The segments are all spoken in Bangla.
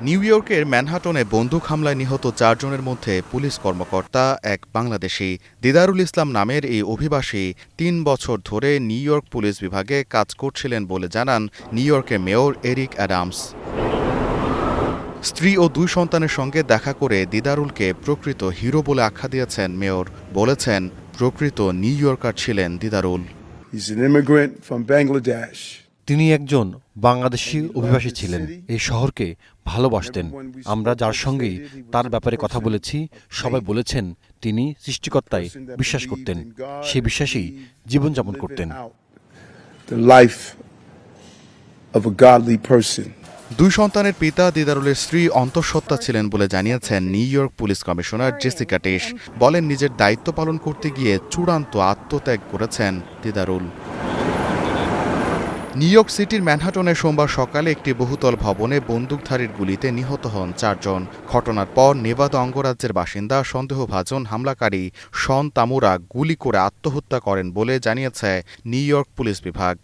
নিউ ইয়র্কের ম্যানহাটনে বন্দুক হামলায় নিহত ৪ জনের মধ্যে পুলিশ কর্মকর্তা এক বাংলাদেশি। দিদারুল ইসলাম নামের এই অভিবাসী ৩ বছর ধরে নিউ ইয়র্ক পুলিশ বিভাগে কাজ করছিলেন বলে জানান নিউ ইয়র্কের মেয়র এরিক অ্যাডামস। স্ত্রী ও ২ সন্তানের সঙ্গে দেখা করে দিদারুলকে প্রকৃত হিরো বলে আখ্যা দিয়েছেন মেয়র। বলেছেন, প্রকৃত নিউ ইয়র্কার ছিলেন দিদারুল। তিনি একজন বাংলাদেশি অভিবাসী ছিলেন। এই শহরকে ভালোবাসতেন। আমরা যার সঙ্গেই তার ব্যাপারে কথা বলেছি, সবাই বলেছেন তিনি সৃষ্টিকর্তায় বিশ্বাস করতেন। সেই বিশ্বাসেই জীবনযাপন করতেন। ২ সন্তানের পিতা দিদারুলের স্ত্রী অন্তঃসত্ত্বা ছিলেন বলে জানিয়েছেন New York police commissioner Jessica Tisch. বলেন, নিজের দায়িত্ব পালন করতে গিয়ে চূড়ান্ত আত্মত্যাগ করেছেন দিদারুল। নিউ ইয়র্ক সিটির ম্যানহাটনে সোমবার সকালে একটি বহুতল ভবনে বন্দুকধারীর গুলিতে নিহত হন ৪ জন। ঘটনার পর নেভাদা অঙ্গরাজ্যের বাসিন্দা সন্দেহভাজন হামলাকারী শন তামুরা গুলি করে আত্মহত্যা করেন বলে জানিয়েছে নিউ ইয়র্ক পুলিশ বিভাগ।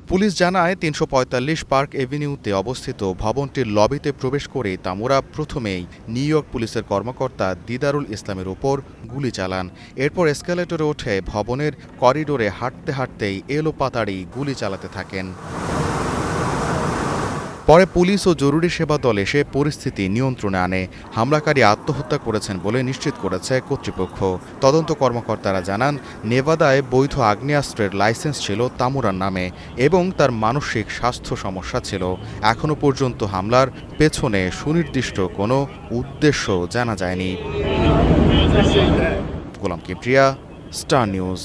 পুলিশ জানায়, ৩৪৫ পার্ক এভিনিউতে অবস্থিত ভবনটির লবিতে প্রবেশ করে তামুরা প্রথমেই নিউ ইয়র্ক পুলিশের কর্মকর্তা দিদারুল ইসলামের ওপর গুলি চালান। এরপর এসকালেটরে উঠে ভবনের করিডোরে হাঁটতে হাঁটতেই এলোপাতাড়ি গুলি চালাতে থাকেন। পরে পুলিশ ও জরুরি সেবা দল এসে পরিস্থিতি নিয়ন্ত্রণে আনে। হামলাকারী আত্মহত্যা করেছেন বলে নিশ্চিত করেছে কর্তৃপক্ষ। তদন্ত কর্মকর্তারা জানান, নেভাদায় বৈধ আগ্নেয়াস্ত্রের লাইসেন্স ছিল তামুরার নামে এবং তার মানসিক স্বাস্থ্য সমস্যা ছিল। এখনও পর্যন্ত হামলার পেছনে সুনির্দিষ্ট কোনো উদ্দেশ্য জানা যায়নি। গোলাম কিবরিয়া, স্টার নিউজ।